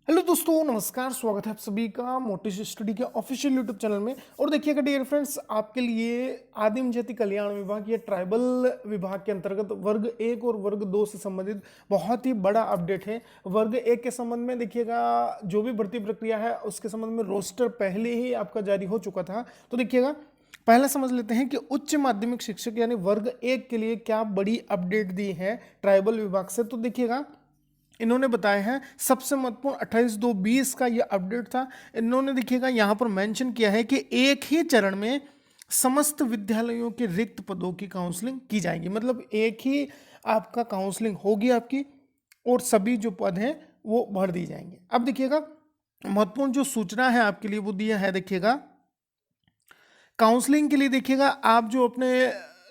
Hello दोस्तों, नमस्कार। स्वागत है आप सभी का मोटिश स्टडी के ऑफिशियल यूट्यूब चैनल में। और देखिएगा डियर फ्रेंड्स, आपके लिए आदिम जाति कल्याण विभाग या ट्राइबल विभाग के अंतर्गत वर्ग 1 और वर्ग 2 से संबंधित बहुत ही बड़ा अपडेट है। वर्ग 1 के संबंध में देखिएगा जो भी भर्ती प्रक्रिया है उसके संबंध में रोस्टर पहले ही आपका जारी हो चुका था। तो देखिएगा पहले समझ लेते हैं कि उच्च माध्यमिक शिक्षक यानी वर्ग 1 के लिए क्या बड़ी अपडेट दी है ट्राइबल विभाग से। तो देखिएगा इन्होंने बताया है सबसे महत्वपूर्ण 28/2/20 का ये अपडेट था। इन्होंने देखिएगा यहाँ पर मेंशन किया है कि एक ही चरण में समस्त विद्यालयों के रिक्त पदों की काउंसलिंग की जाएगी। मतलब एक ही आपका काउंसलिंग होगी आपकी और सभी जो पद हैं वो भर दी जाएंगे। अब देखिएगा महत्वपूर्ण जो सूचना है आपके लिए वो दिया है। देखिएगा काउंसलिंग के लिए देखिएगा आप जो अपने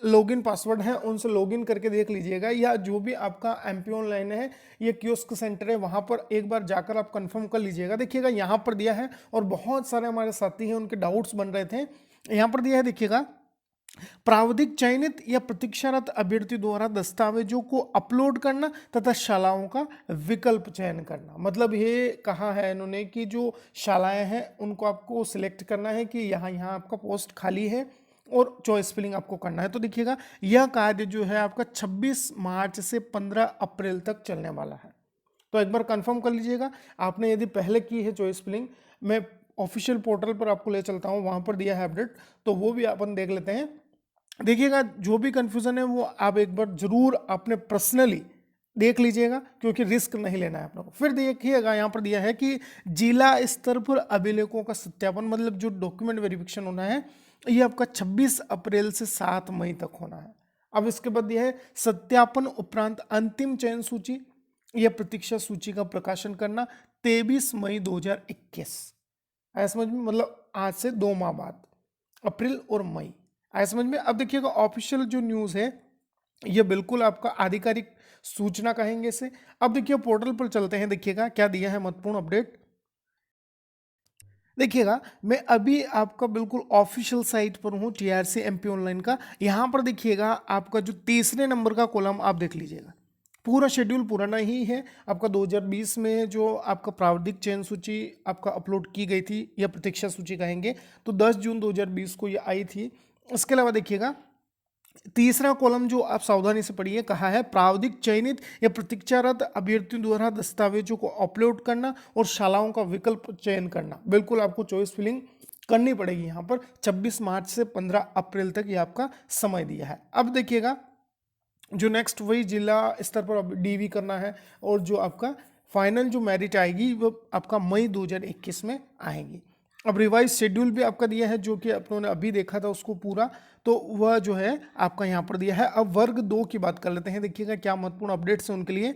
लॉगिन पासवर्ड है उनसे लॉगिन करके देख लीजिएगा, या जो भी आपका एमपी ऑनलाइन है ये कियोस्क सेंटर है वहां पर एक बार जाकर आप कंफर्म कर लीजिएगा। देखिएगा यहाँ पर दिया है और बहुत सारे हमारे साथी हैं उनके डाउट्स बन रहे थे। यहाँ पर दिया है देखिएगा प्रावधिक चयनित या प्रतीक्षारत अभ्यर्थी द्वारा दस्तावेजों को अपलोड करना तथा शालाओं का विकल्प चयन करना। मतलब ये कहा है इन्होंने कि जो शालाएं हैं उनको आपको सिलेक्ट करना है कि यहाँ यहाँ आपका पोस्ट खाली है और चॉइस फिलिंग आपको करना है। तो देखिएगा यह कार्य जो है आपका 26 मार्च से 15 अप्रैल तक चलने वाला है। तो एक बार कंफर्म कर लीजिएगा। आपने यदि पहले की है चॉइस फिलिंग, मैं ऑफिशियल पोर्टल पर आपको ले चलता हूँ, वहाँ पर दिया है अपडेट, तो वो भी अपन देख लेते हैं। देखिएगा जो भी कंफ्यूजन है वो आप एक बार जरूर अपने पर्सनली देख लीजिएगा, क्योंकि रिस्क नहीं लेना है अपने को। फिर देखिएगा यहाँ पर दिया है कि जिला स्तर पर अभिलेखों का सत्यापन, मतलब जो डॉक्यूमेंट वेरिफिकेशन होना है ये आपका 26 अप्रैल से 7 मई तक होना है। अब इसके बाद यह है सत्यापन उपरांत अंतिम चयन सूची या प्रतीक्षा सूची का प्रकाशन करना 23 मई 2021। आया समझ में? मतलब आज से 2 माह बाद, अप्रैल और मई। आया समझ में? अब देखिएगा ऑफिशियल जो न्यूज़ है ये बिल्कुल आपका आधिकारिक सूचना कहेंगे इसे। अब देखिए पोर्टल पर चलते हैं, देखिएगा क्या दिया है महत्वपूर्ण अपडेट। देखिएगा मैं अभी आपका बिल्कुल ऑफिशियल साइट पर हूँ टीआरसी एमपी ऑनलाइन का। यहाँ पर देखिएगा आपका जो तीसरे नंबर का कॉलम आप देख लीजिएगा, पूरा शेड्यूल पुराना ही है आपका। 2020 में जो आपका प्रावधिक चयन सूची आपका अपलोड की गई थी या प्रतीक्षा सूची कहेंगे, तो 10 जून 2020 को ये आई थी। इसके अलावा देखिएगा तीसरा कॉलम जो आप सावधानी से पढ़िए, कहा है प्रावधिक चयनित या प्रतीक्षारत अभ्यर्थियों द्वारा दस्तावेजों को अपलोड करना और शालाओं का विकल्प चयन करना। बिल्कुल आपको चॉइस फिलिंग करनी पड़ेगी यहाँ पर। 26 मार्च से 15 अप्रैल तक ये आपका समय दिया है। अब देखिएगा जो नेक्स्ट वही जिला स्तर पर अब डीवी करना है, और जो आपका फाइनल जो मेरिट आएगी वो आपका मई 2021 में आएगी। अब रिवाइज शेड्यूल भी आपका दिया है जो कि अपनों अभी देखा था उसको पूरा, तो वह जो है आपका यहाँ पर दिया है। अब वर्ग 2 की बात कर लेते हैं, देखिएगा क्या महत्वपूर्ण अपडेट्स हैं उनके लिए।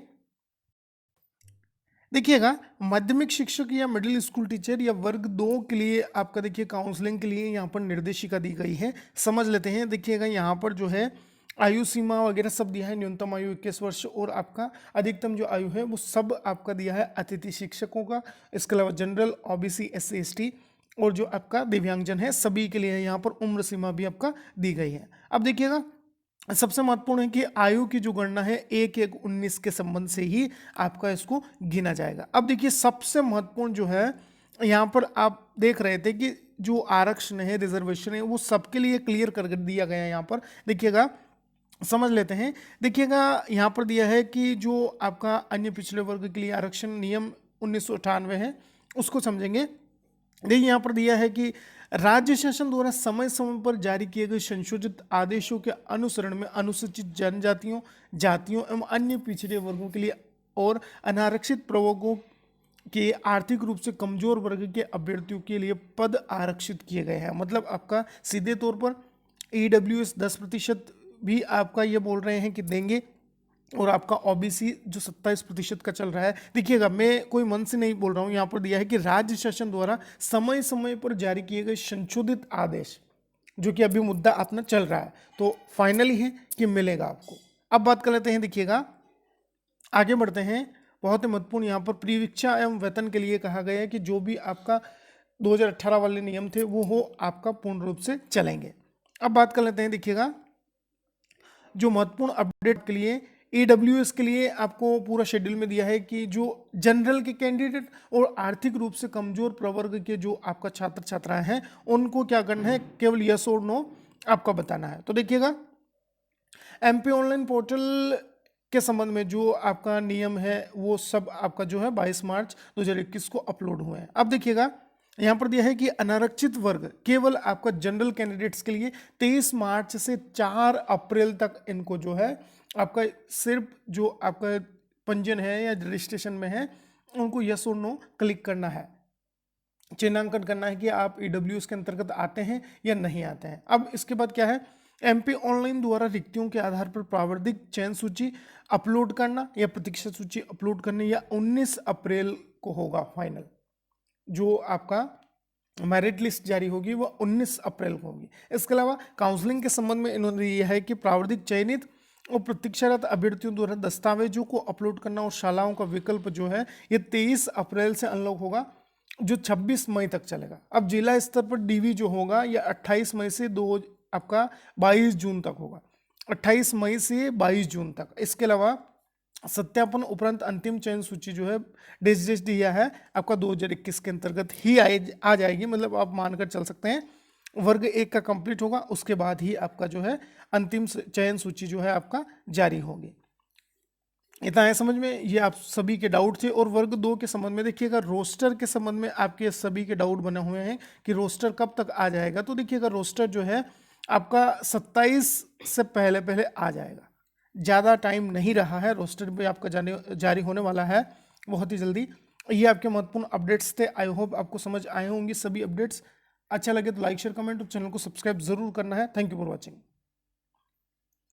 देखिएगा माध्यमिक शिक्षक या मिडिल स्कूल टीचर या वर्ग 2 के लिए आपका देखिए काउंसलिंग के लिए यहाँ पर निर्देशिका दी गई है। समझ लेते हैं। देखिएगा यहाँ पर जो है आयु सीमा वगैरह सब दिया है। न्यूनतम आयु 21 वर्ष और आपका अधिकतम जो आयु है वो सब आपका दिया है अतिथि शिक्षकों का। इसके अलावा जनरल, ओबीसी, SC ST और जो आपका दिव्यांगजन है सभी के लिए यहाँ पर उम्र सीमा भी आपका दी गई है। अब देखिएगा सबसे महत्वपूर्ण है कि आयु की जो गणना है 1/1/19 के संबंध से ही आपका इसको गिना जाएगा। अब देखिए सबसे महत्वपूर्ण जो है यहाँ पर आप देख रहे थे कि जो आरक्षण है, रिजर्वेशन है, वो सबके लिए क्लियर कर दिया गया है। यहाँ पर देखिएगा समझ लेते हैं। देखिएगा यहाँ पर दिया है कि जो आपका अन्य पिछड़े वर्ग के लिए आरक्षण नियम 1998 है उसको समझेंगे। देखिए यहाँ पर दिया है कि राज्य शासन द्वारा समय समय पर जारी किए गए संशोधित आदेशों के अनुसरण में अनुसूचित जनजातियों, जातियों एवं अन्य पिछड़े वर्गों के लिए और अनारक्षित प्रवर्गों के आर्थिक रूप से कमजोर वर्ग के अभ्यर्थियों के लिए पद आरक्षित किए गए हैं। मतलब आपका सीधे तौर पर EWS 10% भी आपका ये बोल रहे हैं कि देंगे, और आपका ओबीसी जो 27% का चल रहा है। देखिएगा मैं कोई मन से नहीं बोल रहा हूँ, यहाँ पर दिया है कि राज्य शासन द्वारा समय समय पर जारी किए गए संशोधित आदेश जो कि अभी मुद्दा अपना चल रहा है, तो फाइनली है कि मिलेगा आपको। अब बात कर लेते हैं, देखिएगा आगे बढ़ते हैं। बहुत ही महत्वपूर्ण यहाँ पर प्रीवीक्षा एवं वेतन के लिए कहा गया है कि जो भी आपका 2018 वाले नियम थे वो हो आपका पूर्ण रूप से चलेंगे। अब बात कर लेते हैं, देखिएगा जो महत्वपूर्ण अपडेट के लिए AWS के लिए आपको पूरा शेड्यूल में दिया है कि जो जनरल के कैंडिडेट और आर्थिक रूप से कमजोर प्रवर्ग के जो आपका छात्र छात्राएं हैं उनको क्या करना है, केवल यस और नो आपका बताना है। तो देखिएगा MP ऑनलाइन पोर्टल के संबंध में जो आपका नियम है वो सब आपका जो है 22 मार्च 2021 को अपलोड हुए हैं। अब देखिएगा यहाँ पर दिया है कि अनारक्षित वर्ग केवल आपका जनरल कैंडिडेट्स के लिए 23 मार्च से 4 अप्रैल तक इनको जो है आपका सिर्फ जो आपका पंजीयन है या रजिस्ट्रेशन में है उनको यस और नो क्लिक करना है, चिन्हांकन करना है कि आप EWS के अंतर्गत आते हैं या नहीं आते हैं। अब इसके बाद क्या है, MP ऑनलाइन द्वारा रिक्तियों के आधार पर प्राविधिक चयन सूची अपलोड करना या प्रतीक्षा सूची अपलोड करनी या 19 अप्रैल को होगा फाइनल। जो आपका मेरिट लिस्ट जारी होगी वो 19 अप्रैल को होगी। इसके अलावा काउंसलिंग के संबंध में इन्होंने दिया है कि प्राविधिक चयनित और प्रतीक्षारत अभ्यर्थियों द्वारा दस्तावेजों को अपलोड करना और शालाओं का विकल्प जो है ये 23 अप्रैल से अनलॉक होगा, जो 26 मई तक चलेगा। अब जिला स्तर पर DV जो होगा यह 28 मई से 22 जून तक होगा, 28 मई से 22 जून तक। इसके अलावा सत्यापन उपरांत अंतिम चयन सूची जो है डेज दिया है आपका 2021 के अंतर्गत ही आ जाएगी, मतलब आप मानकर चल सकते हैं वर्ग 1 का कंप्लीट होगा उसके बाद ही आपका जो है अंतिम चयन सूची जो है आपका जारी होगी। इतना है समझ में, ये आप सभी के डाउट थे। और वर्ग 2 के संबंध में देखिएगा रोस्टर के संबंध में आपके सभी के डाउट बने हुए हैं कि रोस्टर कब तक आ जाएगा। तो देखिएगा रोस्टर जो है आपका 27 से पहले पहले आ जाएगा, ज़्यादा टाइम नहीं रहा है, रोस्टर भी आपका जारी होने वाला है बहुत ही जल्दी। ये आपके महत्वपूर्ण अपडेट्स थे, आई होप आपको समझ आए होंगे सभी अपडेट्स। अच्छा लगे तो लाइक शेयर कमेंट और चैनल को सब्सक्राइब जरूर करना है। Thank you for watching.